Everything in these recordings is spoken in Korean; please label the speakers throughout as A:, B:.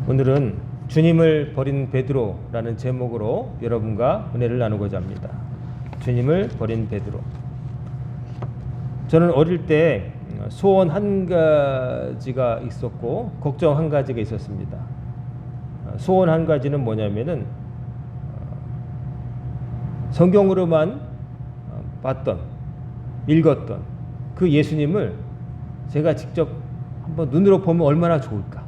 A: 오늘은 주님을 버린 베드로라는 제목으로 여러분과 은혜를 나누고자 합니다. 주님을 버린 베드로. 저는 어릴 때 소원 한 가지가 있었고 걱정 한 가지가 있었습니다. 소원 한 가지는 뭐냐면은 성경으로만 봤던, 읽었던 그 예수님을 제가 직접 한번 눈으로 보면 얼마나 좋을까.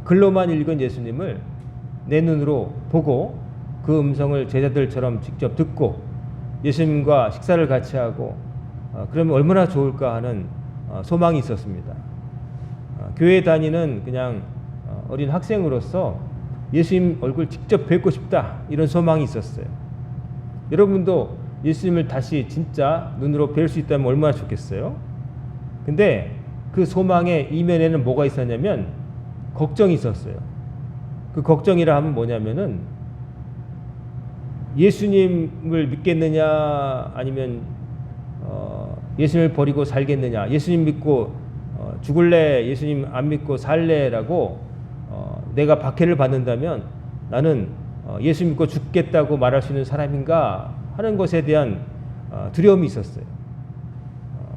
A: 글로만 읽은 예수님을 내 눈으로 보고 그 음성을 제자들처럼 직접 듣고 예수님과 식사를 같이 하고 그러면 얼마나 좋을까 하는 소망이 있었습니다. 교회 다니는 그냥 어린 학생으로서 예수님 얼굴 직접 뵙고 싶다 이런 소망이 있었어요. 여러분도 예수님을 다시 진짜 눈으로 뵐 수 있다면 얼마나 좋겠어요? 근데 그 소망의 이면에는 뭐가 있었냐면 걱정이 있었어요. 그 걱정이라 하면 뭐냐면은 예수님을 믿겠느냐 아니면 예수님을 버리고 살겠느냐, 예수님 믿고 죽을래, 예수님 안 믿고 살래라고 내가 박해를 받는다면 나는 예수 믿고 죽겠다고 말할 수 있는 사람인가 하는 것에 대한 두려움이 있었어요.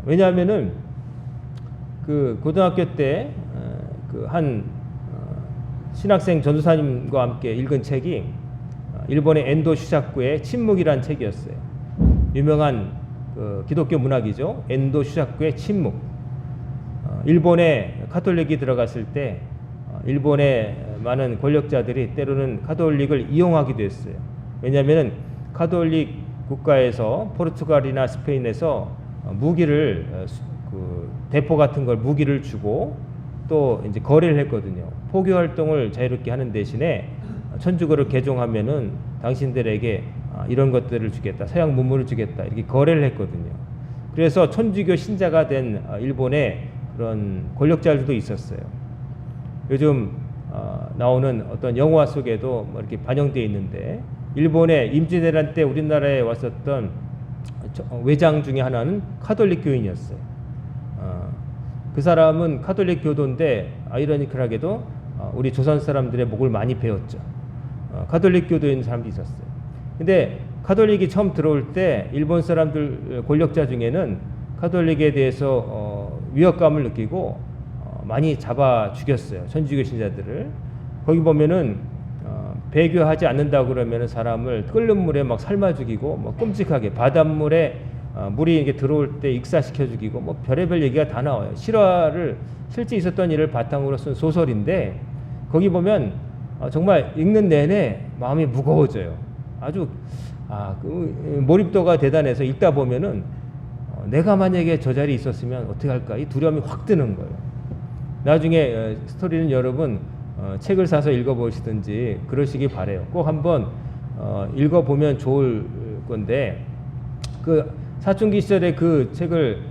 A: 왜냐하면은 그 고등학교 때 그 한 신학생 전도사님과 함께 읽은 책이 일본의 엔도 슈사쿠의 침묵이란 책이었어요. 유명한 그 기독교 문학이죠. 엔도 슈사쿠의 침묵. 일본에 카톨릭이 들어갔을 때 일본의 많은 권력자들이 때로는 카톨릭을 이용하기도 했어요. 왜냐하면 카톨릭 국가에서 포르투갈이나 스페인에서 무기를 그 대포 같은 걸 무기를 주고 또 이제 거래를 했거든요. 포교 활동을 자유롭게 하는 대신에 천주교를 개종하면은 당신들에게 이런 것들을 주겠다, 서양 문물을 주겠다 이렇게 거래를 했거든요. 그래서 천주교 신자가 된 일본의 그런 권력자들도 있었어요. 요즘 나오는 어떤 영화 속에도 뭐 이렇게 반영되어 있는데 일본의 임진왜란 때 우리나라에 왔었던 외장 중에 하나는 카톨릭 교인이었어요. 그 사람은 카톨릭 교도인데 아이러니컬하게도 우리 조선 사람들의 목을 많이 베었죠. 카톨릭 교도인 사람도 있었어요. 근데 카톨릭이 처음 들어올 때 일본 사람들 권력자 중에는 카톨릭에 대해서 위협감을 느끼고 많이 잡아 죽였어요. 천주교 신자들을. 거기 보면은 배교하지 않는다 그러면은 사람을 끓는 물에 막 삶아 죽이고 뭐 끔찍하게 바닷물에 물이 이렇게 들어올 때 익사시켜 죽이고 뭐 별의별 얘기가 다 나와요. 실화를 실제 있었던 일을 바탕으로 쓴 소설인데 거기 보면 정말 읽는 내내 마음이 무거워져요. 아주 그 몰입도가 대단해서 읽다 보면은 내가 만약에 저 자리에 있었으면 어떻게 할까 이 두려움이 확 드는 거예요. 나중에 스토리는 여러분 책을 사서 읽어보시든지 그러시기 바래요. 꼭 한번 읽어보면 좋을 건데 그 사춘기 시절에 그 책을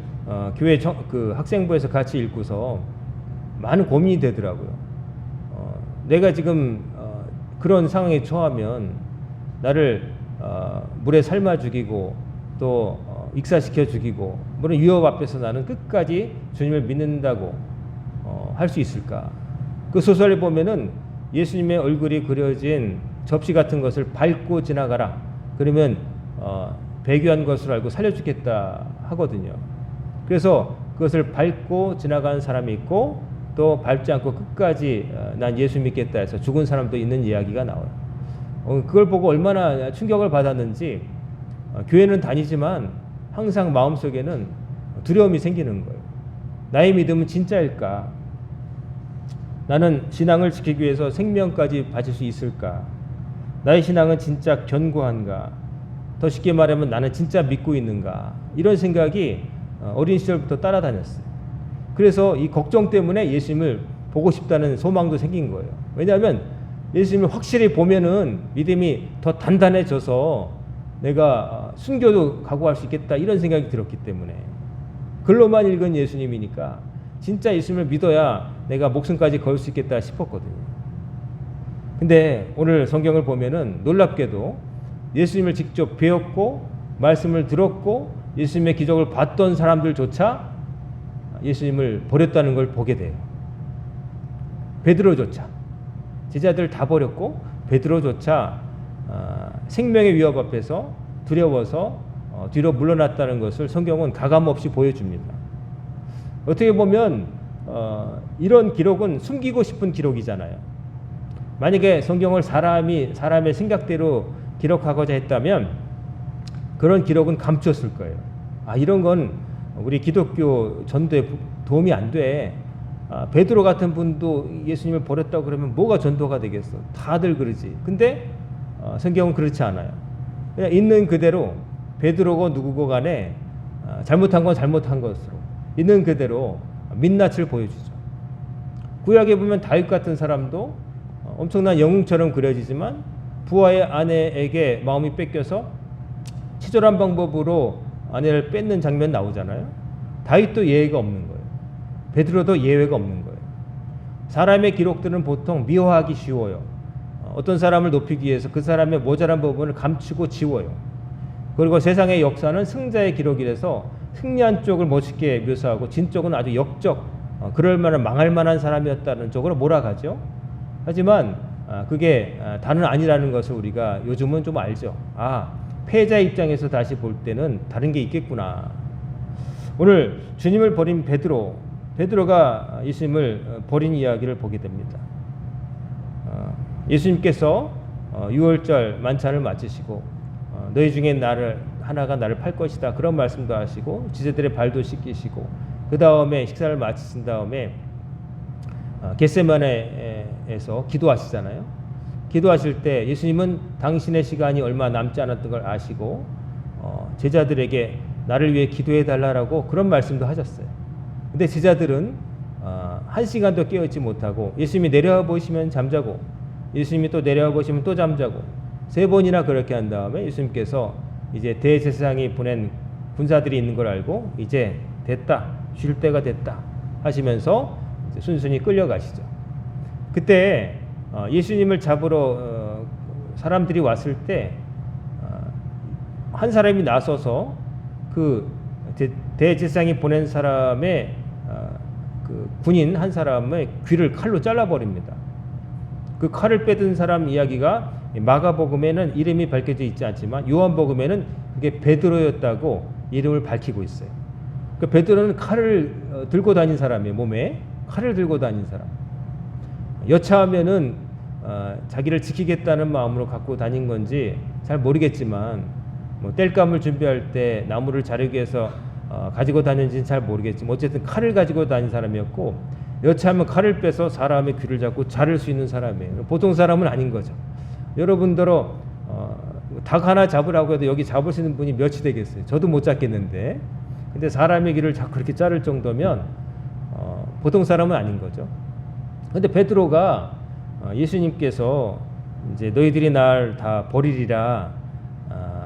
A: 교회 그 학생부에서 같이 읽고서 많은 고민이 되더라고요. 내가 지금 그런 상황에 처하면 나를 물에 삶아 죽이고 또 익사시켜 죽이고 물론 위협 앞에서 나는 끝까지 주님을 믿는다고 할 수 있을까? 그 소설에 보면은 예수님의 얼굴이 그려진 접시 같은 것을 밟고 지나가라. 그러면 배교한 것으로 알고 살려주겠다 하거든요. 그래서 그것을 밟고 지나가는 사람이 있고 또 밟지 않고 끝까지 난 예수 믿겠다 해서 죽은 사람도 있는 이야기가 나와요. 그걸 보고 얼마나 충격을 받았는지 교회는 다니지만 항상 마음속에는 두려움이 생기는 거예요. 나의 믿음은 진짜일까? 나는 신앙을 지키기 위해서 생명까지 바칠 수 있을까? 나의 신앙은 진짜 견고한가? 더 쉽게 말하면 나는 진짜 믿고 있는가? 이런 생각이 어린 시절부터 따라다녔어요. 그래서 이 걱정 때문에 예수님을 보고 싶다는 소망도 생긴 거예요. 왜냐하면 예수님을 확실히 보면은 믿음이 더 단단해져서 내가 순교도 각오할 수 있겠다 이런 생각이 들었기 때문에 글로만 읽은 예수님이니까 진짜 예수님을 믿어야 내가 목숨까지 걸 수 있겠다 싶었거든요. 근데 오늘 성경을 보면은 놀랍게도 예수님을 직접 배웠고 말씀을 들었고 예수님의 기적을 봤던 사람들조차 예수님을 버렸다는 걸 보게 돼요. 베드로조차. 제자들 다 버렸고 베드로조차 생명의 위협 앞에서 두려워서 뒤로 물러났다는 것을 성경은 가감없이 보여줍니다. 어떻게 보면 이런 기록은 숨기고 싶은 기록이잖아요. 만약에 성경을 사람의 생각대로 기록하고자 했다면 그런 기록은 감췄을 거예요. 이런 건 우리 기독교 전도에 도움이 안 돼. 베드로 같은 분도 예수님을 버렸다고 그러면 뭐가 전도가 되겠어? 다들 그러지. 근데 성경은 그렇지 않아요. 그냥 있는 그대로 베드로고 누구고 간에 잘못한 건 잘못한 것으로 있는 그대로 민낯을 보여주죠. 구약에 보면 다윗 같은 사람도 엄청난 영웅처럼 그려지지만 부하의 아내에게 마음이 뺏겨서 치졸한 방법으로 아내를 뺏는 장면 나오잖아요. 다윗도 예외가 없는 거예요. 베드로도 예외가 없는 거예요. 사람의 기록들은 보통 미화하기 쉬워요. 어떤 사람을 높이기 위해서 그 사람의 모자란 부분을 감추고 지워요. 그리고 세상의 역사는 승자의 기록이라서 승리한 쪽을 멋있게 묘사하고 진 쪽은 아주 역적, 그럴 만한 망할 만한 사람이었다는 쪽으로 몰아가죠. 하지만 그게 다는 아니라는 것을 우리가 요즘은 좀 알죠. 패자 입장에서 다시 볼 때는 다른 게 있겠구나. 오늘 주님을 버린 베드로가 예수님을 버린 이야기를 보게 됩니다. 예수님께서 6월절 만찬을 마치시고 너희 중에 하나가 나를 팔 것이다 그런 말씀도 하시고 지제들의 발도 씻기시고 그 다음에 식사를 마치신 다음에 겟세마네에서 기도하시잖아요. 기도하실 때 예수님은 당신의 시간이 얼마 남지 않았던 걸 아시고 제자들에게 나를 위해 기도해 달라고 그런 말씀도 하셨어요. 근데 제자들은 한 시간도 깨어있지 못하고 예수님이 내려와 보시면 잠자고 예수님이 또 내려와 보시면 또 잠자고 3번이나 그렇게 한 다음에 예수님께서 이제 대제사장이 보낸 군사들이 있는 걸 알고 이제 됐다, 쉴 때가 됐다 하시면서 순순히 끌려가시죠. 그때 예수님을 잡으러 사람들이 왔을 때 한 사람이 나서서 그 대제사장이 보낸 사람의 그 군인 한 사람의 귀를 칼로 잘라버립니다. 그 칼을 빼든 사람 이야기가 마가복음에는 이름이 밝혀져 있지 않지만 요한복음에는 그게 베드로였다고 이름을 밝히고 있어요. 그 베드로는 칼을 들고 다닌 사람이에요. 몸에 칼을 들고 다닌 사람. 여차하면은 자기를 지키겠다는 마음으로 갖고 다닌 건지 잘 모르겠지만 땔감을 준비할 때 나무를 자르기 위해서 가지고 다녔는지는 잘 모르겠지만 어쨌든 칼을 가지고 다닌 사람이었고 여차하면 칼을 빼서 사람의 귀를 잡고 자를 수 있는 사람이에요. 보통 사람은 아닌 거죠. 여러분들어 닭 하나 잡으라고 해도 여기 잡을 수 있는 분이 몇이 되겠어요. 저도 못 잡겠는데. 근데 사람의 귀를 자꾸 그렇게 자를 정도면 보통 사람은 아닌 거죠. 근데 베드로가 예수님께서 이제 너희들이 날 다 버리리라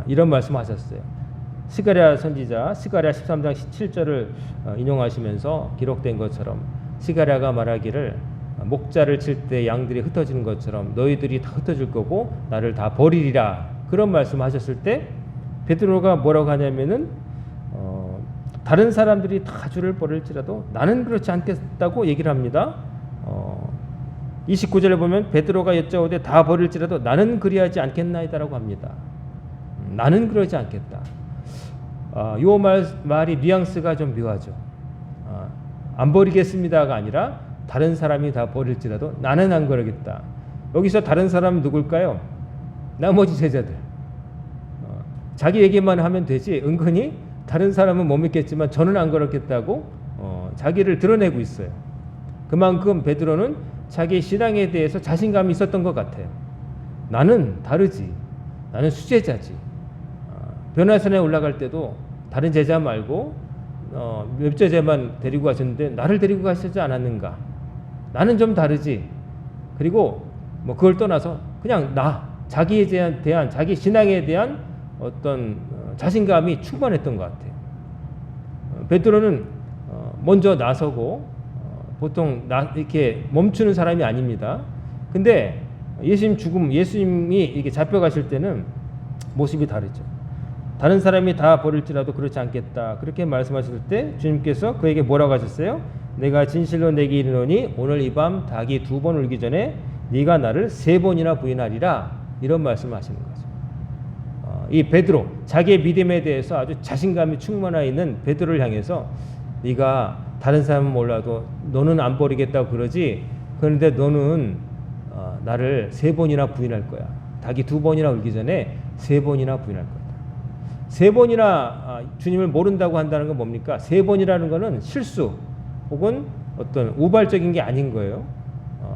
A: 이런 말씀하셨어요. 스가랴 선지자 스가랴 13장 17절을 인용하시면서 기록된 것처럼 스가랴가 말하기를 목자를 칠 때 양들이 흩어지는 것처럼 너희들이 다 흩어질 거고 나를 다 버리리라 그런 말씀하셨을 때 베드로가 뭐라고 하냐면은 다른 사람들이 다 주를 버릴지라도 나는 그렇지 않겠다고 얘기를 합니다. 29절에 보면 베드로가 여짜오되 다 버릴지라도 나는 그리하지 않겠나이다라고 합니다. 나는 그러지 않겠다. 요 말이 뉘앙스가 좀 묘하죠. 안 버리겠습니다가 아니라 다른 사람이 다 버릴지라도 나는 안 그러겠다. 여기서 다른 사람은 누굴까요? 나머지 제자들. 자기 얘기만 하면 되지 은근히 다른 사람은 못 믿겠지만 저는 안 그렇겠다고 자기를 드러내고 있어요. 그만큼 베드로는 자기 신앙에 대해서 자신감이 있었던 것 같아요. 나는 다르지. 나는 수제자지. 변화산에 올라갈 때도 다른 제자 말고 몇 제자만 데리고 가셨는데 나를 데리고 가시지 않았는가? 나는 좀 다르지. 그리고 그걸 떠나서 그냥 자기에 대한 자기 신앙에 대한 어떤 자신감이 충만했던 것 같아요. 베드로는 먼저 나서고 보통 이렇게 멈추는 사람이 아닙니다. 근데 예수님이 이렇게 잡혀가실 때는 모습이 다르죠. 다른 사람이 다 버릴지라도 그렇지 않겠다. 그렇게 말씀하실 때 주님께서 그에게 뭐라고 하셨어요? 내가 진실로 내게 이르노니 오늘 이 밤 닭이 2번 울기 전에 네가 나를 3번이나 부인하리라, 이런 말씀을 하시는 거죠. 이 베드로, 자기의 믿음에 대해서 아주 자신감이 충만하 있는 베드로를 향해서 네가 다른 사람은 몰라도 너는 안 버리겠다고 그러지, 그런데 너는 나를 3번이나 부인할 거야. 닭이 2번이나 울기 전에 3번이나 부인할 거다. 3번이나 주님을 모른다고 한다는 건 뭡니까? 3번이라는 거는 실수 혹은 어떤 우발적인 게 아닌 거예요.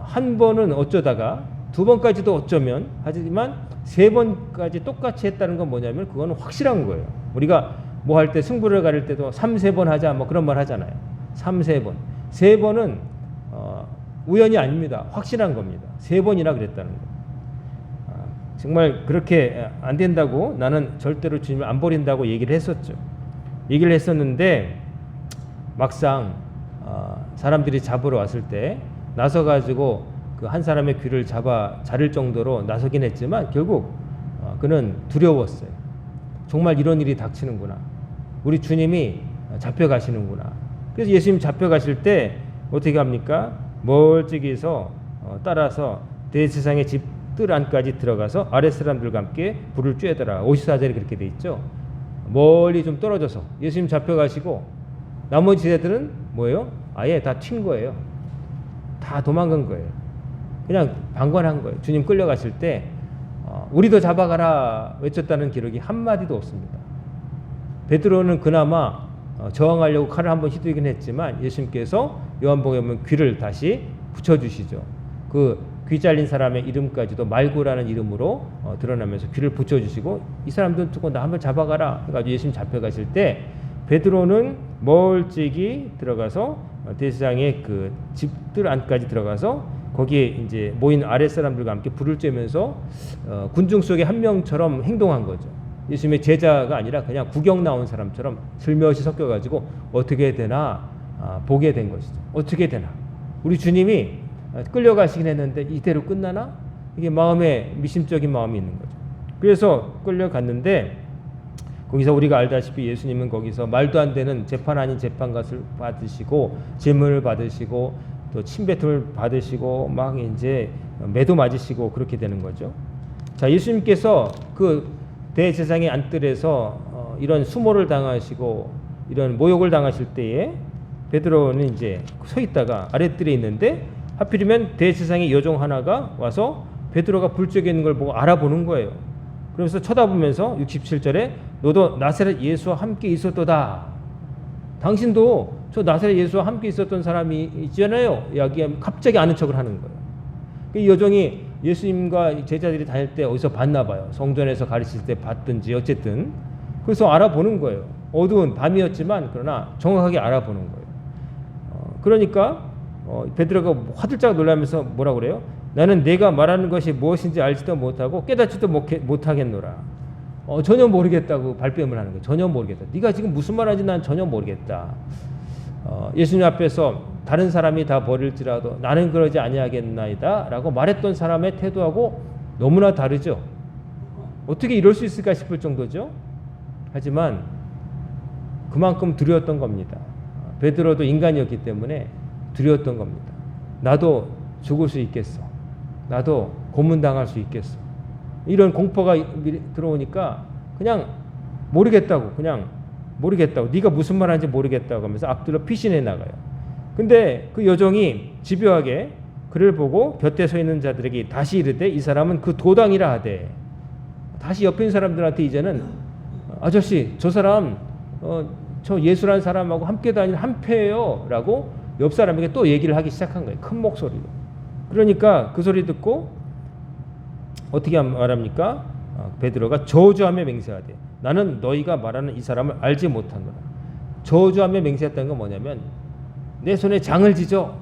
A: 한 번은 어쩌다가 2번까지도 어쩌면, 하지만 3번까지 똑같이 했다는 건 뭐냐면 그거는 확실한 거예요. 우리가 뭐 할 때 승부를 가릴 때도 3-3번 하자 뭐 그런 말 하잖아요. 3-3번. 3번은 우연이 아닙니다. 확실한 겁니다. 3번이나 그랬다는 거. 정말 그렇게 안 된다고, 나는 절대로 주님을 안 버린다고 얘기를 했었죠. 얘기를 했었는데 막상 사람들이 잡으러 왔을 때 나서 가지고 그 한 사람의 귀를 잡아 자를 정도로 나서긴 했지만 결국 그는 두려웠어요. 정말 이런 일이 닥치는구나. 우리 주님이 잡혀가시는구나. 그래서 예수님 잡혀가실 때 어떻게 합니까? 멀찍이서 따라서 대제사장의 집 뜰 안까지 들어가서 아랫 사람들과 함께 불을 쬐더라. 54절에 그렇게 돼 있죠. 멀리 좀 떨어져서 예수님 잡혀가시고 나머지 제자들은 뭐예요? 아예 다 튄 거예요. 다 도망간 거예요. 그냥 방관한 거예요. 주님 끌려가실 때 우리도 잡아가라 외쳤다는 기록이 한마디도 없습니다. 베드로는 그나마 저항하려고 칼을 한번 휘두르긴 했지만 예수님께서 요한복음에 보면 귀를 다시 붙여주시죠. 그 귀 잘린 사람의 이름까지도 말구라는 이름으로 드러나면서 귀를 붙여주시고 이 사람들 두고 나 한번 잡아가라 해가지고 예수님 잡혀가실 때 베드로는 멀찍이 들어가서 대제사장의 그 집들 안까지 들어가서 거기에 이제 모인 아랫 사람들과 함께 불을 쬐면서 군중 속의 한 명처럼 행동한 거죠. 예수님의 제자가 아니라 그냥 구경 나온 사람처럼 슬며시 섞여가지고 어떻게 되나 보게 된 것이죠. 어떻게 되나. 우리 주님이 끌려가시긴 했는데 이대로 끝나나? 이게 마음에 미심적인 마음이 있는 거죠. 그래서 끌려갔는데 거기서 우리가 알다시피 예수님은 거기서 말도 안 되는 재판 아닌 재판값을 받으시고 재물을 받으시고 또 침뱉음을 받으시고 막 이제 매도 맞으시고 그렇게 되는 거죠. 자, 예수님께서 그 대제사장의 안뜰에서 이런 수모를 당하시고 이런 모욕을 당하실 때에 베드로는 이제 서 있다가 아랫뜰에 있는데 하필이면 대제사장의 여종 하나가 와서 베드로가 불 쬐게 있는 걸 보고 알아보는 거예요. 그러면서 쳐다보면서 67절에 너도 나사렛 예수와 함께 있었도다. 당신도 저 나사렛 예수와 함께 있었던 사람이 있잖아요. 여기 갑자기 아는 척을 하는 거예요. 이 여종이 예수님과 제자들이 다닐 때 어디서 봤나 봐요. 성전에서 가르칠 때 봤든지 어쨌든 그래서 알아보는 거예요. 어두운 밤이었지만 그러나 정확하게 알아보는 거예요. 그러니까 베드로가 화들짝 놀라면서 뭐라 그래요? 나는 내가 말하는 것이 무엇인지 알지도 못하고 깨닫지도 못하겠노라. 전혀 모르겠다고 발뺌을 하는 거예요. 전혀 모르겠다. 네가 지금 무슨 말하는지 난 전혀 모르겠다. 예수님 앞에서 다른 사람이 다 버릴지라도 나는 그러지 아니하겠나이다 라고 말했던 사람의 태도하고 너무나 다르죠. 어떻게 이럴 수 있을까 싶을 정도죠. 하지만 그만큼 두려웠던 겁니다. 베드로도 인간이었기 때문에 두려웠던 겁니다. 나도 죽을 수 있겠어. 나도 고문당할 수 있겠어. 이런 공포가 들어오니까 그냥 모르겠다고, 네가 무슨 말하는지 모르겠다고 하면서 앞들어 피신해 나가요. 근데 그 여종이 집요하게 그를 보고 곁에 서 있는 자들에게 다시 이르되 이 사람은 그 도당이라 하되, 다시 옆에 있는 사람들한테 이제는 아저씨 저 사람 저 예수라는 사람하고 함께 다니는 한패예요 라고 옆 사람에게 또 얘기를 하기 시작한 거예요. 큰 목소리로. 그러니까 그 소리 듣고 어떻게 말합니까? 베드로가 저주하며 맹세하되 나는 너희가 말하는 이 사람을 알지 못하노라. 저주하며 맹세했다는 건 뭐냐면 내 손에 장을 지져.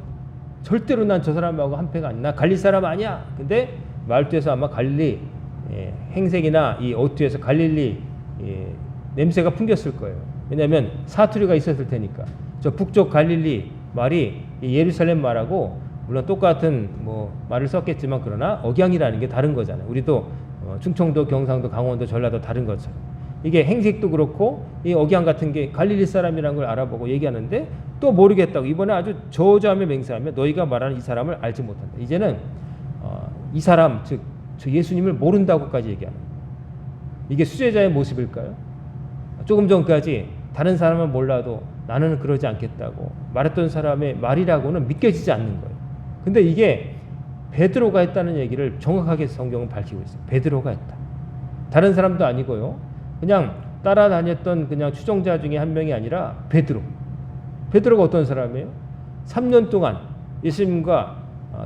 A: 절대로 난 저 사람하고 한패가 아니야. 나 갈릴 사람 아니야. 근데 말투에서 아마 갈릴리 행색이나 이 어투에서 갈릴리 냄새가 풍겼을 거예요. 왜냐하면 사투리가 있었을 테니까. 저 북쪽 갈릴리 말이 예루살렘 말하고 물론 똑같은 뭐 말을 썼겠지만 그러나 억양이라는 게 다른 거잖아요. 우리도 충청도, 경상도, 강원도, 전라도 다른 것처럼 이게 행색도 그렇고 이 억양 같은 게 갈릴리 사람이라는 걸 알아보고 얘기하는데 또 모르겠다고 이번에 아주 저주하며 맹세하며 너희가 말하는 이 사람을 알지 못한다. 이제는 이 사람 즉 저 예수님을 모른다고까지 얘기하는 거예요. 이게 수제자의 모습일까요? 조금 전까지 다른 사람은 몰라도 나는 그러지 않겠다고 말했던 사람의 말이라고는 믿겨지지 않는 거예요. 근데 이게 베드로가 했다는 얘기를 정확하게 성경은 밝히고 있어요. 베드로가 했다. 다른 사람도 아니고요. 그냥 따라다녔던 그냥 추종자 중에 한 명이 아니라 베드로. 베드로가 어떤 사람이에요? 3년 동안 예수님과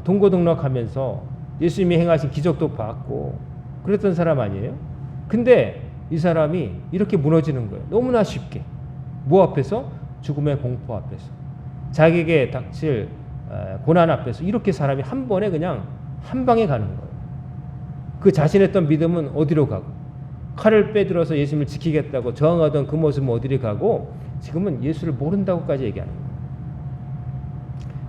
A: 동고동락하면서 예수님이 행하신 기적도 봤고 그랬던 사람 아니에요? 근데 이 사람이 이렇게 무너지는 거예요. 너무나 쉽게. 뭐 앞에서? 죽음의 공포 앞에서. 자기에게 닥칠 고난 앞에서 이렇게 사람이 한 번에 그냥 한 방에 가는 거예요. 그 자신했던 믿음은 어디로 가고 칼을 빼들어서 예수님을 지키겠다고 저항하던 그 모습은 어디로 가고 지금은 예수를 모른다고까지 얘기하는 거예요.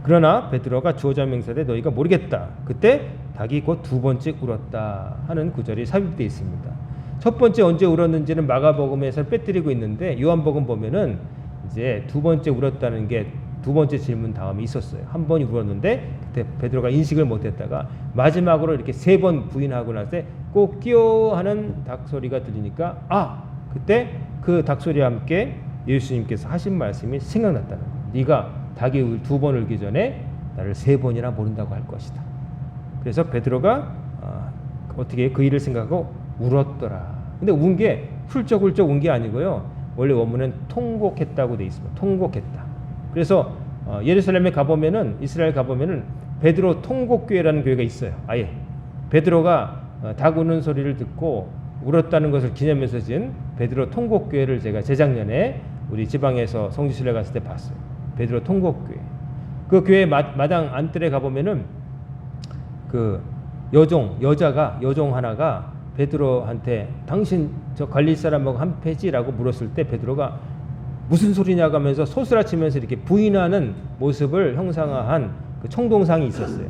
A: 그러나 베드로가 주어자 명사되 너희가 모르겠다. 그때 닭이 곧 두 번째 울었다 하는 구절이 삽입되어 있습니다. 첫 번째 언제 울었는지는 마가복음에서 빼뜨리고 있는데 요한복음 보면은 이제 두 번째 울었다는 게 두 번째 질문 다음에 있었어요. 한 번이 울었는데 그때 베드로가 인식을 못했다가 마지막으로 이렇게 세 번 부인하고 나서 꼭 끼어 하는 닭소리가 들리니까 그때 그 닭소리와 함께 예수님께서 하신 말씀이 생각났다는 거예요. 네가 닭이 두 번 울기 전에 나를 세 번이나 모른다고 할 것이다. 그래서 베드로가 어떻게 그 일을 생각하고 울었더라. 근데 운 게 훌쩍훌쩍 운 게 아니고요. 원래 원문은 통곡했다고 돼 있습니다. 통곡했다. 그래서 예루살렘에 가보면은 이스라엘 가보면은 베드로 통곡교회라는 교회가 있어요. 아예 베드로가 닭 우는 소리를 듣고 울었다는 것을 기념해서 지은 베드로 통곡교회를 제가 재작년에 우리 지방에서 성지순례 갔을 때 봤어요. 베드로 통곡교회. 그 교회 마당 안뜰에 가보면은 그 여종 하나가 베드로한테 당신 저 갈릴 사람하고 한 패지라고 물었을 때 베드로가 무슨 소리냐고 하면서 소스라치면서 이렇게 부인하는 모습을 형상화한 그 청동상이 있었어요.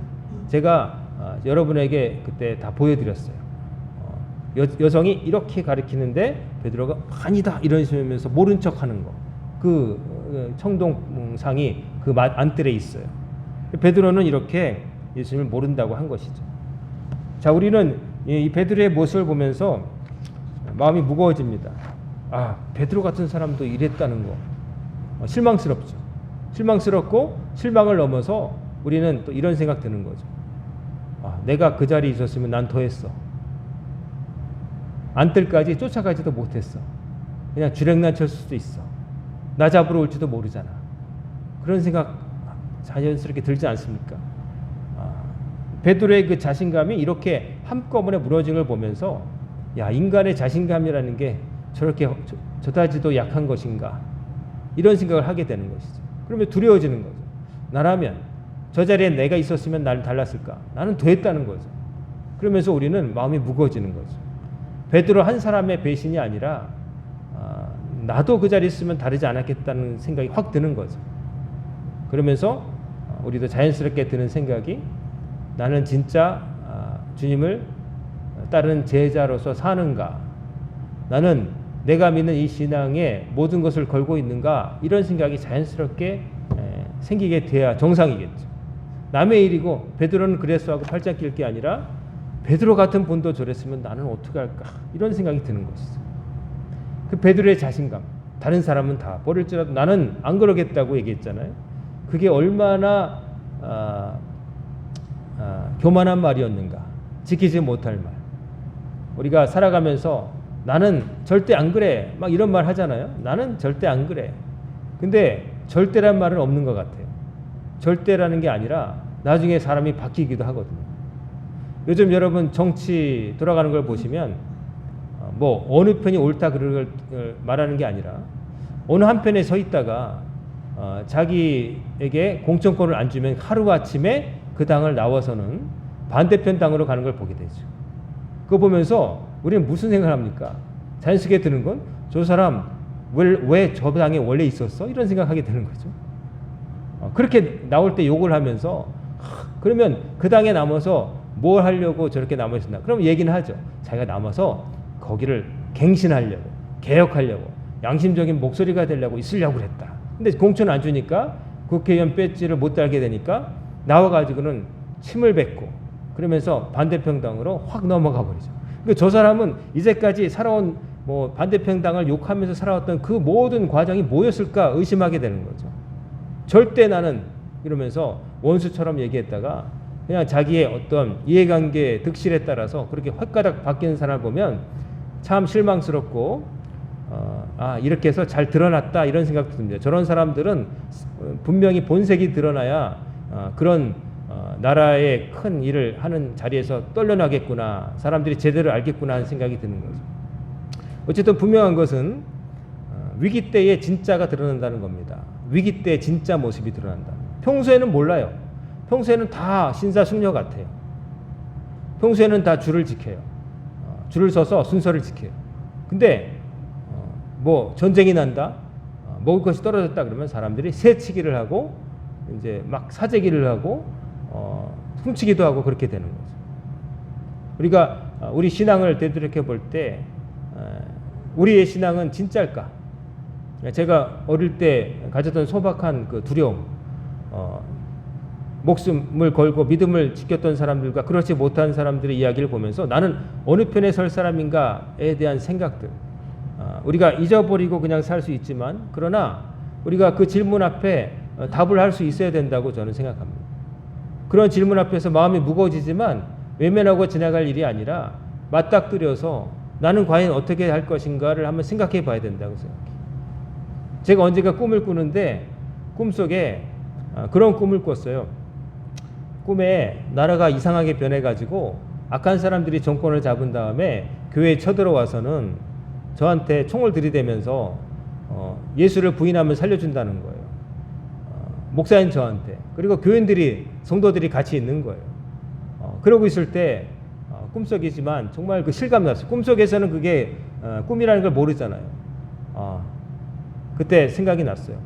A: 제가 여러분에게 그때 다 보여드렸어요. 여성이 이렇게 가리키는데 베드로가 아니다 이러면서 모른 척하는 거. 그 청동상이 그 안뜰에 있어요. 베드로는 이렇게 예수님을 모른다고 한 것이죠. 자, 우리는 이 베드로의 모습을 보면서 마음이 무거워집니다. 베드로 같은 사람도 이랬다는 거. 실망스럽죠. 실망스럽고 실망을 넘어서 우리는 또 이런 생각 드는 거죠. 내가 그 자리에 있었으면 난 더 했어. 안뜰까지 쫓아가지도 못했어. 그냥 주랭난 쳤을 수도 있어. 나 잡으러 올지도 모르잖아. 그런 생각 자연스럽게 들지 않습니까? 베드로의 그 자신감이 이렇게 한꺼번에 무너진 걸 보면서 인간의 자신감이라는 게 저렇게 저다지도 약한 것인가 이런 생각을 하게 되는 것이죠. 그러면 두려워지는 거죠. 나라면 저 자리에 내가 있었으면 나는 달랐을까? 나는 더 했다는 거죠. 그러면서 우리는 마음이 무거워지는 거죠. 베드로 한 사람의 배신이 아니라 나도 그 자리에 있으면 다르지 않았겠다는 생각이 확 드는 거죠. 그러면서 우리도 자연스럽게 드는 생각이 나는 진짜 주님을 따르는 제자로서 사는가? 나는 내가 믿는 이 신앙에 모든 것을 걸고 있는가? 이런 생각이 자연스럽게 생기게 돼야 정상이겠죠. 남의 일이고 베드로는 그랬어 하고 팔짱 낄 게 아니라 베드로 같은 분도 저랬으면 나는 어떻게 할까? 이런 생각이 드는 것이죠. 그 베드로의 자신감. 다른 사람은 다 버릴지라도 나는 안 그러겠다고 얘기했잖아요. 그게 얼마나 교만한 말이었는가. 지키지 못할 말. 우리가 살아가면서 나는 절대 안 그래 막 이런 말 하잖아요. 나는 절대 안 그래. 근데 절대란 말은 없는 것 같아요. 절대라는 게 아니라 나중에 사람이 바뀌기도 하거든요. 요즘 여러분 정치 돌아가는 걸 보시면 뭐 어느 편이 옳다 그걸 말하는 게 아니라 어느 한 편에 서 있다가 자기에게 공천권을 안 주면 하루아침에 그 당을 나와서는 반대편 당으로 가는 걸 보게 되죠. 그거 보면서 우리는 무슨 생각을 합니까? 자연스럽게 드는 건 저 사람 왜 저 당에 원래 있었어? 이런 생각하게 되는 거죠. 그렇게 나올 때 욕을 하면서 그러면 그 당에 남아서 뭘 하려고 저렇게 남아있었나? 그럼 얘기는 하죠. 자기가 남아서 거기를 갱신하려고 개혁하려고 양심적인 목소리가 되려고 있으려고 그랬다. 근데 공천 안 주니까 국회의원 배지를 못 달게 되니까 나와가지고는 침을 뱉고 그러면서 반대평당으로 확 넘어가 버리죠. 그러니까 저 사람은 이제까지 살아온 뭐 반대평당을 욕하면서 살아왔던 그 모든 과정이 뭐였을까 의심하게 되는 거죠. 절대 나는 이러면서 원수처럼 얘기했다가 그냥 자기의 어떤 이해관계 득실에 따라서 그렇게 획가닥 바뀌는 사람을 보면 참 실망스럽고 이렇게 해서 잘 드러났다 이런 생각도 듭니다. 저런 사람들은 분명히 본색이 드러나야 그런 나라의 큰 일을 하는 자리에서 떨려나겠구나, 사람들이 제대로 알겠구나 하는 생각이 드는 거죠. 어쨌든 분명한 것은 위기 때에 진짜가 드러난다는 겁니다. 위기 때 진짜 모습이 드러난다. 평소에는 몰라요. 평소에는 다 신사숙녀 같아요. 평소에는 다 줄을 지켜요. 줄을 서서 순서를 지켜요. 근데 뭐 전쟁이 난다, 먹을 것이 떨어졌다 그러면 사람들이 새치기를 하고 이제 막 사재기를 하고 훔치기도 하고 그렇게 되는 거죠. 우리가 우리 신앙을 되돌이켜 볼 때 우리의 신앙은 진짜일까? 제가 어릴 때 가졌던 소박한 그 두려움, 목숨을 걸고 믿음을 지켰던 사람들과 그렇지 못한 사람들의 이야기를 보면서 나는 어느 편에 설 사람인가에 대한 생각들, 우리가 잊어버리고 그냥 살 수 있지만 그러나 우리가 그 질문 앞에 답을 할 수 있어야 된다고 저는 생각합니다. 그런 질문 앞에서 마음이 무거워지지만 외면하고 지나갈 일이 아니라 맞닥뜨려서 나는 과연 어떻게 할 것인가를 한번 생각해 봐야 된다고 생각해요. 제가 언젠가 꿈을 꾸는데 꿈속에 그런 꿈을 꿨어요. 꿈에 나라가 이상하게 변해가지고 악한 사람들이 정권을 잡은 다음에 교회에 쳐들어와서는 저한테 총을 들이대면서 예수를 부인하면 살려준다는 거예요. 목사인 저한테. 그리고 교인들이, 성도들이 같이 있는 거예요. 그러고 있을 때 꿈속이지만 정말 그 실감 났어요. 꿈속에서는 그게 꿈이라는 걸 모르잖아요. 그때 생각이 났어요.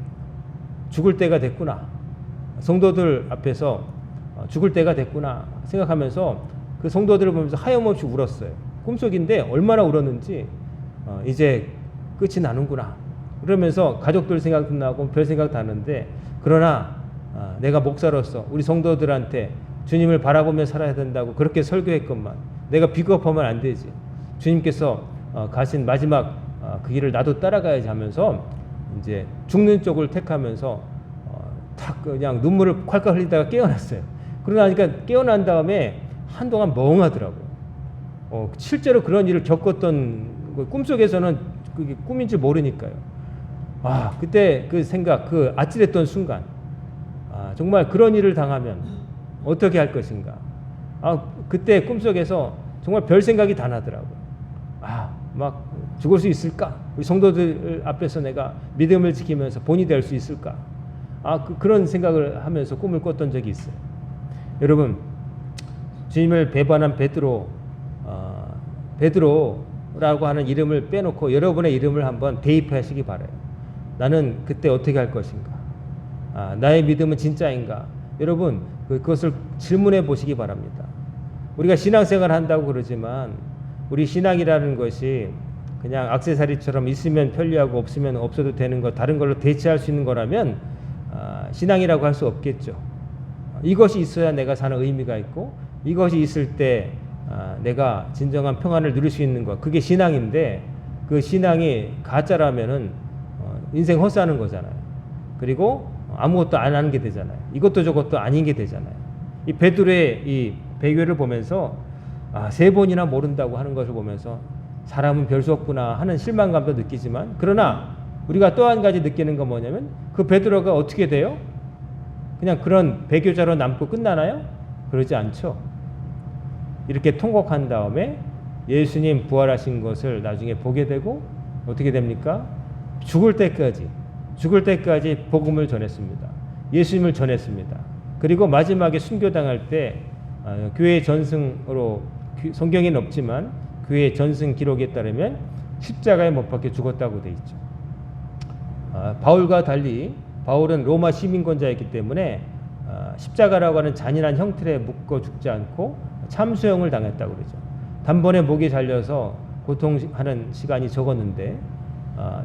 A: 죽을 때가 됐구나. 성도들 앞에서 죽을 때가 됐구나 생각하면서 그 성도들을 보면서 하염없이 울었어요. 꿈속인데 얼마나 울었는지 이제 끝이 나는구나. 그러면서 가족들 생각도 나고 별 생각도 나는데 그러나 내가 목사로서 우리 성도들한테 주님을 바라보며 살아야 된다고 그렇게 설교했건만 내가 비겁하면 안 되지. 주님께서 가신 마지막 그 길을 나도 따라가야지 하면서 이제 죽는 쪽을 택하면서 탁 그냥 눈물을 콸콸 흘리다가 깨어났어요. 그러니까 깨어난 다음에 한동안 멍하더라고요. 실제로 그런 일을 겪었던 꿈속에서는 그게 꿈인지 모르니까요. 그때 그 생각, 그 아찔했던 순간, 정말 그런 일을 당하면 어떻게 할 것인가. 그때 꿈속에서 정말 별 생각이 다 나더라고요. 막 죽을 수 있을까? 우리 성도들 앞에서 내가 믿음을 지키면서 본이 될 수 있을까? 그런 생각을 하면서 꿈을 꿨던 적이 있어요. 여러분, 주님을 배반한 베드로라고 하는 이름을 빼놓고 여러분의 이름을 한번 대입하시기 바라요. 나는 그때 어떻게 할 것인가? 나의 믿음은 진짜인가? 여러분, 그것을 질문해 보시기 바랍니다. 우리가 신앙생활 한다고 그러지만 우리 신앙이라는 것이 그냥 액세서리처럼 있으면 편리하고 없으면 없어도 되는 것, 다른 걸로 대체할 수 있는 거라면 신앙이라고 할 수 없겠죠. 이것이 있어야 내가 사는 의미가 있고 이것이 있을 때 내가 진정한 평안을 누릴 수 있는 것, 그게 신앙인데 그 신앙이 가짜라면은 인생 헛사는 거잖아요. 그리고 아무것도 안 하는 게 되잖아요. 이것도 저것도 아닌 게 되잖아요. 이 베드로의 이 배교를 보면서 3번이나 모른다고 하는 것을 보면서 사람은 별 수 없구나 하는 실망감도 느끼지만 그러나 우리가 또 한 가지 느끼는 건 뭐냐면 그 베드로가 어떻게 돼요? 그냥 그런 배교자로 남고 끝나나요? 그러지 않죠. 이렇게 통곡한 다음에 예수님 부활하신 것을 나중에 보게 되고 어떻게 됩니까? 죽을 때까지 복음을 전했습니다. 예수님을 전했습니다. 그리고 마지막에 순교당할 때 교회 전승으로 성경에는 없지만 교회 전승 기록에 따르면 십자가에 못 박혀 죽었다고 돼 있죠. 바울과 달리 바울은 로마 시민권자였기 때문에 십자가라고 하는 잔인한 형틀에 묶어 죽지 않고 참수형을 당했다고 그러죠. 단번에 목이 잘려서 고통하는 시간이 적었는데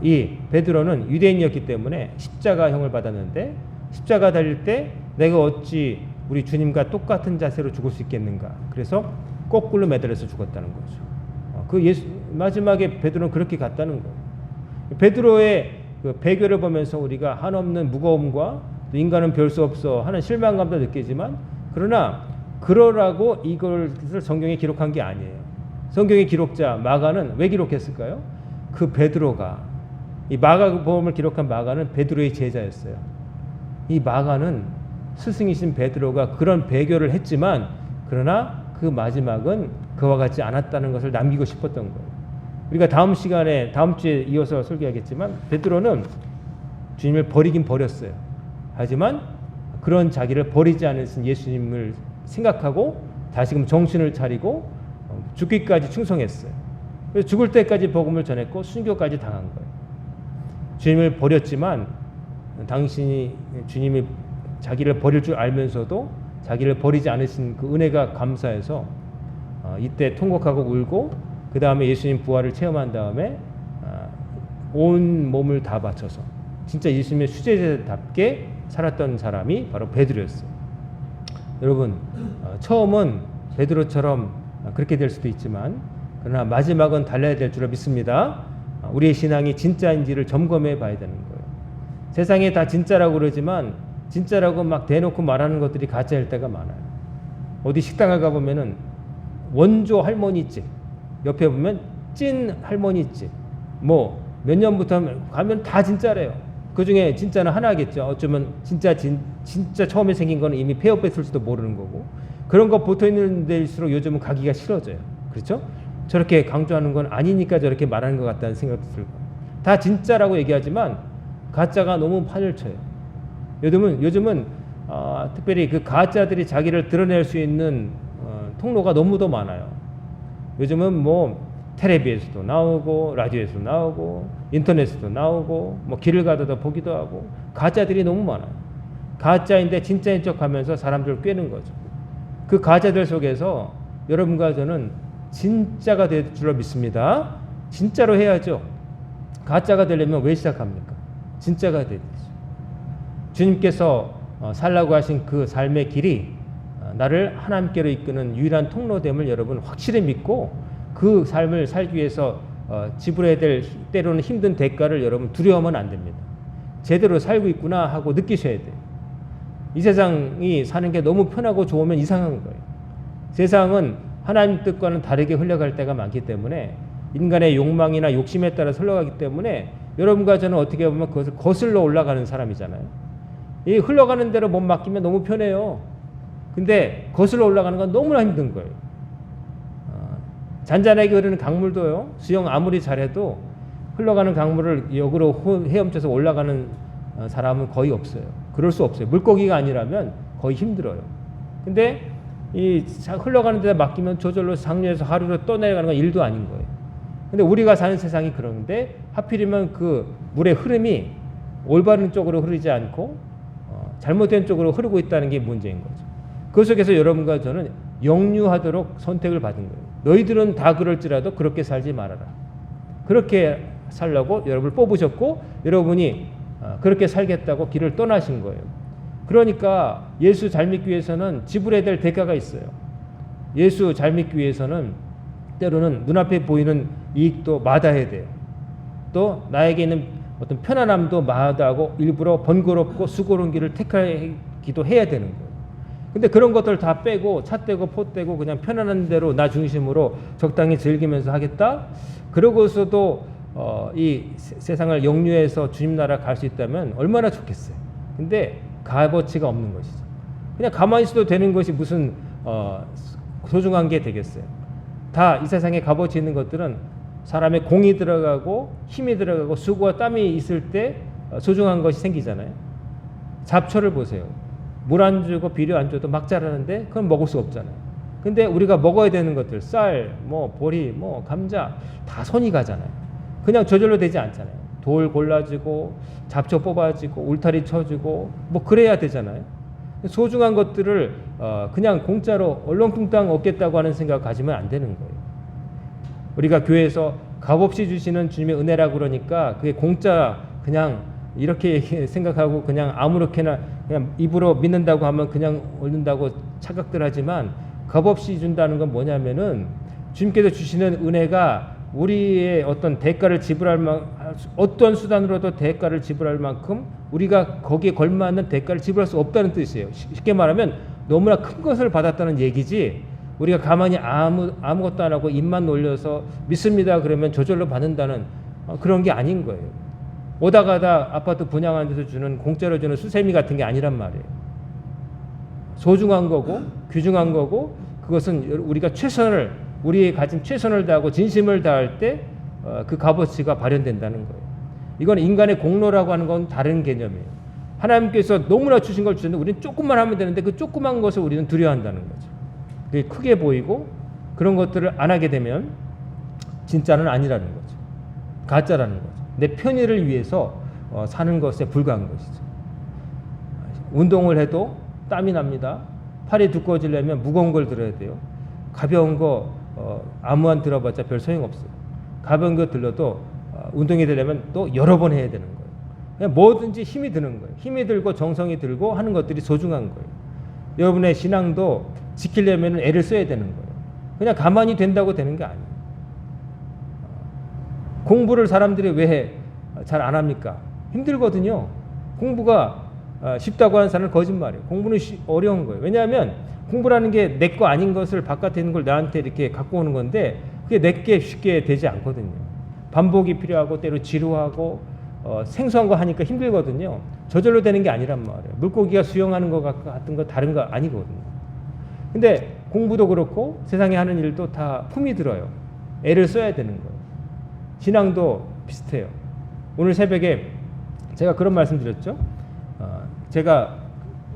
A: 이 베드로는 유대인이었기 때문에 십자가형을 받았는데 십자가 달릴 때 내가 어찌 우리 주님과 똑같은 자세로 죽을 수 있겠는가? 그래서 거꾸로 매달려서 죽었다는 거죠. 그 예수 마지막에 베드로는 그렇게 갔다는 거예요. 베드로의 그 배교를 보면서 우리가 한없는 무거움과 또 인간은 별 수 없어 하는 실망감도 느끼지만 그러나 그러라고 이걸 성경에 기록한 게 아니에요. 성경의 기록자 마가는 왜 기록했을까요? 그 베드로가 이 마가복음을 기록한 마가는 베드로의 제자였어요. 이 마가는 스승이신 베드로가 그런 배교를 했지만 그러나 그 마지막은 그와 같지 않았다는 것을 남기고 싶었던 거예요. 우리가 다음 시간에 다음 주에 이어서 설교하겠지만 베드로는 주님을 버리긴 버렸어요. 하지만 그런 자기를 버리지 않으신 예수님을 생각하고 다시금 정신을 차리고 죽기까지 충성했어요. 그래서 죽을 때까지 복음을 전했고 순교까지 당한 거예요. 주님을 버렸지만 당신이 주님이 자기를 버릴 줄 알면서도 자기를 버리지 않으신 그 은혜가 감사해서 이때 통곡하고 울고 그 다음에 예수님 부활을 체험한 다음에 온 몸을 다 바쳐서 진짜 예수님의 수제자답게 살았던 사람이 바로 베드로였어요. 여러분 처음은 베드로처럼 그렇게 될 수도 있지만 그러나 마지막은 달라야 될 줄 믿습니다. 우리의 신앙이 진짜인지를 점검해 봐야 되는 거예요. 세상에 다 진짜라고 그러지만 진짜라고 막 대놓고 말하는 것들이 가짜일 때가 많아요. 어디 식당을 가보면은 원조 할머니집 옆에 보면 찐 할머니집 뭐 몇 년부터 가면 다 진짜래요. 그 중에 진짜는 하나겠죠. 어쩌면 진짜 처음에 생긴 거는 이미 폐업했을지도 모르는 거고 그런 거 붙어 있는 데일수록 요즘은 가기가 싫어져요. 그렇죠? 저렇게 강조하는 건 아니니까 저렇게 말하는 것 같다는 생각도 들고 다 진짜라고 얘기하지만 가짜가 너무 판을 쳐요. 요즘은 특별히 그 가짜들이 자기를 드러낼 수 있는 통로가 너무도 많아요. 요즘은 뭐 텔레비에서도 나오고 라디오에서도 나오고 인터넷에서도 나오고 뭐 길을 가다가 보기도 하고 가짜들이 너무 많아요. 가짜인데 진짜인 척하면서 사람들을 꿰는 거죠. 그 가짜들 속에서 여러분과 저는 진짜가 될 줄 믿습니다. 진짜로 해야죠. 가짜가 되려면 왜 시작합니까? 진짜가 되야죠. 주님께서 살라고 하신 그 삶의 길이 나를 하나님께로 이끄는 유일한 통로됨을 여러분 확실히 믿고 그 삶을 살기 위해서 지불해야 될 때로는 힘든 대가를 여러분 두려워하면 안 됩니다. 제대로 살고 있구나 하고 느끼셔야 돼요. 이 세상이 사는 게 너무 편하고 좋으면 이상한 거예요. 세상은 하나님 뜻과는 다르게 흘러갈 때가 많기 때문에 인간의 욕망이나 욕심에 따라 흘러가기 때문에 여러분과 저는 어떻게 보면 그것을 거슬러 올라가는 사람이잖아요. 이 흘러가는 대로 몸 맡기면 너무 편해요. 근데 거슬러 올라가는 건 너무나 힘든 거예요. 잔잔하게 흐르는 강물도요. 수영 아무리 잘해도 흘러가는 강물을 역으로 헤엄쳐서 올라가는 사람은 거의 없어요. 그럴 수 없어요. 물고기가 아니라면 거의 힘들어요. 근데 이 흘러가는 데다 맡기면 저절로 상류에서 하루로 떠내려가는 건 일도 아닌 거예요. 근데 우리가 사는 세상이 그런데 하필이면 그 물의 흐름이 올바른 쪽으로 흐르지 않고 잘못된 쪽으로 흐르고 있다는 게 문제인 거죠. 그 속에서 여러분과 저는 역류하도록 선택을 받은 거예요. 너희들은 다 그럴지라도 그렇게 살지 말아라. 그렇게 살라고 여러분을 뽑으셨고 여러분이 그렇게 살겠다고 길을 떠나신 거예요. 그러니까 예수 잘 믿기 위해서는 지불해야 될 대가가 있어요. 예수 잘 믿기 위해서는 때로는 눈앞에 보이는 이익도 마다해야 돼요. 또 나에게 있는 어떤 편안함도 마다하고 일부러 번거롭고 수고로운 길을 택하기도 해야 되는 거예요. 근데 그런 것들 다 빼고 차 떼고 포 떼고 그냥 편안한 대로 나 중심으로 적당히 즐기면서 하겠다. 그러고서도 이 세상을 역류해서 주님 나라 갈 수 있다면 얼마나 좋겠어요. 근데 값어치가 없는 것이죠. 그냥 가만히 있어도 되는 것이 무슨 소중한 게 되겠어요. 다 이 세상에 값어치 있는 것들은 사람의 공이 들어가고 힘이 들어가고 수고와 땀이 있을 때 소중한 것이 생기잖아요. 잡초를 보세요. 물 안 주고 비료 안 줘도 막 자라는데 그건 먹을 수 없잖아요. 근데 우리가 먹어야 되는 것들 쌀, 뭐 보리, 뭐 감자 다 손이 가잖아요. 그냥 저절로 되지 않잖아요. 돌 골라주고 잡초 뽑아주고 울타리 쳐주고 뭐 그래야 되잖아요. 소중한 것들을 그냥 공짜로 얼렁뚱땅 얻겠다고 하는 생각 가지면 안 되는 거예요. 우리가 교회에서 값없이 주시는 주님의 은혜라고 그러니까 그게 공짜 그냥 이렇게 생각하고 그냥 아무렇게나 그냥 입으로 믿는다고 하면 그냥 얻는다고 착각들 하지만 값없이 준다는 건 뭐냐면은 주님께서 주시는 은혜가 우리의 어떤 대가를 지불할 어떤 수단으로도 대가를 지불할 만큼 우리가 거기에 걸맞는 대가를 지불할 수 없다는 뜻이에요. 쉽게 말하면 너무나 큰 것을 받았다는 얘기지 우리가 가만히 아무것도 안 하고 입만 놀려서 믿습니다 그러면 저절로 받는다는 그런 게 아닌 거예요. 오다 가다 아파트 분양한 데서 주는 공짜로 주는 수세미 같은 게 아니란 말이에요. 소중한 거고 귀중한 거고 그것은 우리가 우리의 가진 최선을 다하고 진심을 다할 때 그 값어치가 발현된다는 거예요. 이건 인간의 공로라고 하는 건 다른 개념이에요. 하나님께서 너무나 주신 걸 주는데 우리는 조금만 하면 되는데 그 조그만 것을 우리는 두려워한다는 거죠. 그게 크게 보이고 그런 것들을 안 하게 되면 진짜는 아니라는 거죠. 가짜라는 거죠. 내 편의를 위해서 사는 것에 불과한 것이죠. 운동을 해도 땀이 납니다. 팔이 두꺼워지려면 무거운 걸 들어야 돼요. 가벼운 거 아무한 들어봤자 별 소용없어요. 가벼운 거 들러도 운동이 되려면 또 여러 번 해야 되는 거예요. 그냥 뭐든지 힘이 드는 거예요. 힘이 들고 정성이 들고 하는 것들이 소중한 거예요. 여러분의 신앙도 지키려면 애를 써야 되는 거예요. 그냥 가만히 된다고 되는 게 아니에요. 공부를 사람들이 왜 잘 안 합니까? 힘들거든요. 공부가 쉽다고 하는 사람은 거짓말이에요. 공부는 어려운 거예요. 왜냐하면 공부라는 게 내 거 아닌 것을 바깥에 있는 걸 나한테 이렇게 갖고 오는 건데 그게 내게 쉽게 되지 않거든요. 반복이 필요하고 때로 지루하고 생소한 거 하니까 힘들거든요. 저절로 되는 게 아니란 말이에요. 물고기가 수영하는 것 같은 거 다른 거 아니거든요. 근데 공부도 그렇고 세상에 하는 일도 다 품이 들어요. 애를 써야 되는 거예요. 신앙도 비슷해요. 오늘 새벽에 제가 그런 말씀 드렸죠. 제가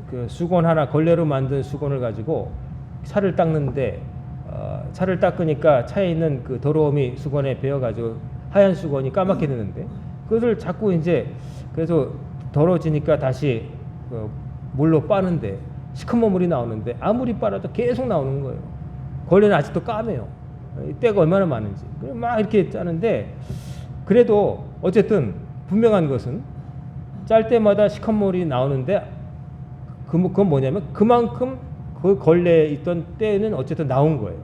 A: 그 수건 하나 걸레로 만든 수건을 가지고 차를 닦는데 차를 닦으니까 차에 있는 그 더러움이 수건에 배어가지고 하얀 수건이 까맣게 되는데 그것을 자꾸 이제 그래서 더러워지니까 다시 물로 빠는데 시커먼 물이 나오는데 아무리 빨아도 계속 나오는 거예요. 걸레는 아직도 까매요. 때가 얼마나 많은지. 막 이렇게 짜는데 그래도 어쨌든 분명한 것은 짤 때마다 시커먼 물이 나오는데 그건 뭐냐면 그만큼 그 걸레에 있던 때는 어쨌든 나온 거예요.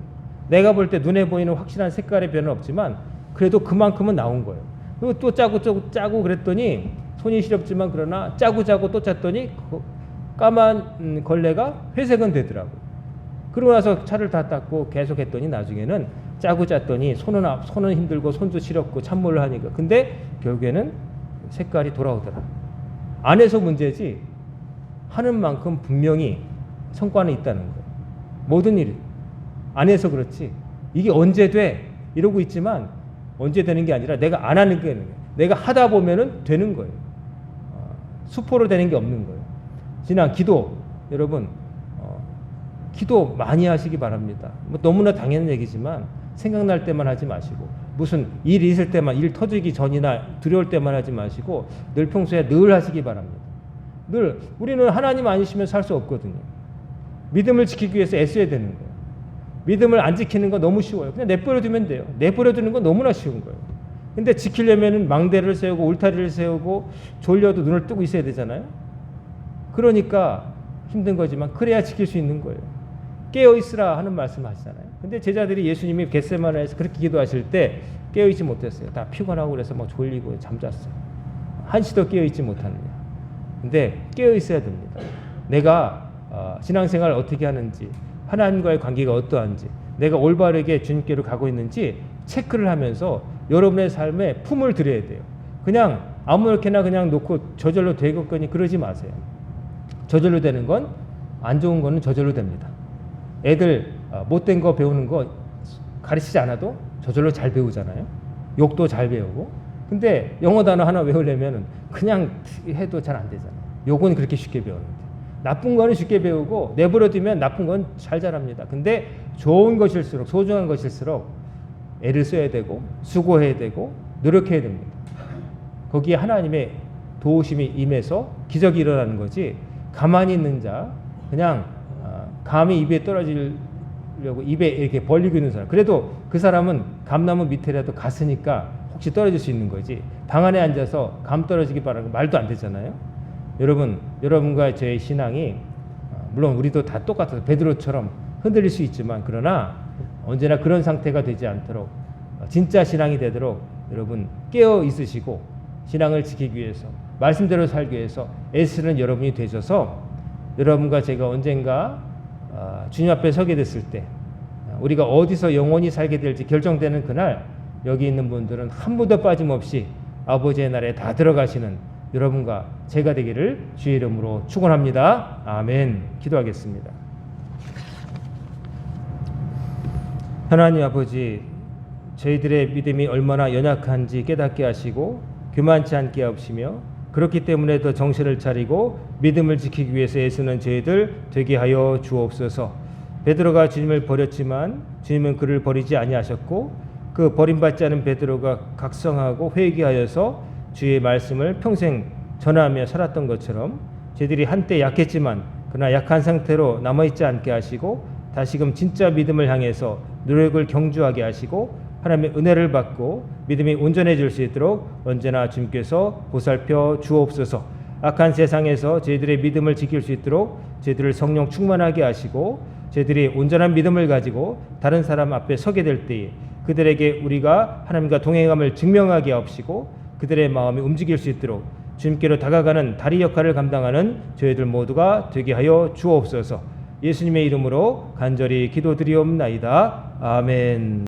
A: 내가 볼 때 눈에 보이는 확실한 색깔의 변은 없지만 그래도 그만큼은 나온 거예요. 그리고 또 짜고 그랬더니 손이 시렵지만 그러나 짜고 또 짰더니 까만 걸레가 회색은 되더라고요. 그러고 나서 차를 다 닦고 계속 했더니 나중에는 짜고 짰더니 손은 힘들고 손도 시렵고 찬물을 하니까 근데 결국에는 색깔이 돌아오더라. 안에서 문제지 하는 만큼 분명히 성과는 있다는 거예요. 모든 일이 안에서 그렇지 이게 언제 돼 이러고 있지만 언제 되는 게 아니라 내가 안 하는 게 되는 거예요. 내가 하다 보면은 되는 거예요. 수포로 되는 게 없는 거예요. 신앙 기도 여러분 기도 많이 하시기 바랍니다. 뭐 너무나 당연한 얘기지만 생각날 때만 하지 마시고 무슨 일이 있을 때만 일 터지기 전이나 두려울 때만 하지 마시고 늘 평소에 늘 하시기 바랍니다. 늘 우리는 하나님 아니시면 살 수 없거든요. 믿음을 지키기 위해서 애써야 되는 거예요. 믿음을 안 지키는 거 너무 쉬워요. 그냥 내버려 두면 돼요. 내버려 두는 건 너무나 쉬운 거예요. 근데 지키려면은 망대를 세우고 울타리를 세우고 졸려도 눈을 뜨고 있어야 되잖아요. 그러니까 힘든 거지만 그래야 지킬 수 있는 거예요. 깨어 있으라 하는 말씀 하시잖아요. 근데 제자들이 예수님이 겟세마네에서 그렇게 기도하실 때 깨어 있지 못했어요. 다 피곤하고 그래서 막 졸리고 잠잤어요. 한시도 깨어 있지 못하느냐. 근데 깨어 있어야 됩니다. 내가 신앙생활을 어떻게 하는지 하나님과의 관계가 어떠한지 내가 올바르게 주님께로 가고 있는지 체크를 하면서 여러분의 삶에 품을 들여야 돼요. 그냥 아무렇게나 그냥 놓고 저절로 되겠거니 그러지 마세요. 저절로 되는 건 안 좋은 거는 저절로 됩니다. 애들 못된 거 배우는 거 가르치지 않아도 저절로 잘 배우잖아요. 욕도 잘 배우고. 근데 영어 단어 하나 외우려면 그냥 해도 잘 안 되잖아요. 욕은 그렇게 쉽게 배우는데. 나쁜 거는 쉽게 배우고 내버려두면 나쁜 건 잘 자랍니다. 근데 좋은 것일수록 소중한 것일수록 애를 써야 되고 수고해야 되고 노력해야 됩니다. 거기에 하나님의 도우심이 임해서 기적이 일어나는 거지 가만히 있는 자 그냥 감이 입에 떨어지려고 입에 이렇게 벌리고 있는 사람 그래도 그 사람은 감나무 밑에라도 갔으니까 혹시 떨어질 수 있는 거지 방 안에 앉아서 감 떨어지기 바라고 말도 안 되잖아요. 여러분과 저의 신앙이 물론 우리도 다 똑같아서 베드로처럼 흔들릴 수 있지만 그러나 언제나 그런 상태가 되지 않도록 진짜 신앙이 되도록 여러분 깨어 있으시고 신앙을 지키기 위해서 말씀대로 살기 위해서 애쓰는 여러분이 되셔서 여러분과 제가 언젠가 주님 앞에 서게 됐을 때 우리가 어디서 영원히 살게 될지 결정되는 그날 여기 있는 분들은 한 분도 빠짐없이 아버지의 나라에 다 들어가시는 여러분과 제가 되기를 주의 이름으로 축원합니다. 아멘. 기도하겠습니다. 하나님 아버지, 저희들의 믿음이 얼마나 연약한지 깨닫게 하시고 교만치 않게 하시며 그렇기 때문에 더 정신을 차리고 믿음을 지키기 위해서 애쓰는 저희들 되게 하여 주옵소서. 베드로가 주님을 버렸지만 주님은 그를 버리지 아니하셨고 그 버림받지 않은 베드로가 각성하고 회개하여서 주의 말씀을 평생 전하며 살았던 것처럼 저희들이 한때 약했지만 그러나 약한 상태로 남아있지 않게 하시고 다시금 진짜 믿음을 향해서 노력을 경주하게 하시고 하나님의 은혜를 받고 믿음이 온전해질 수 있도록 언제나 주님께서 보살펴 주옵소서. 악한 세상에서 저희들의 믿음을 지킬 수 있도록 저희들을 성령 충만하게 하시고 저희들이 온전한 믿음을 가지고 다른 사람 앞에 서게 될 때에 그들에게 우리가 하나님과 동행함을 증명하게 하시고 그들의 마음이 움직일 수 있도록 주님께로 다가가는 다리 역할을 감당하는 저희들 모두가 되게 하여 주옵소서. 예수님의 이름으로 간절히 기도드리옵나이다. 아멘.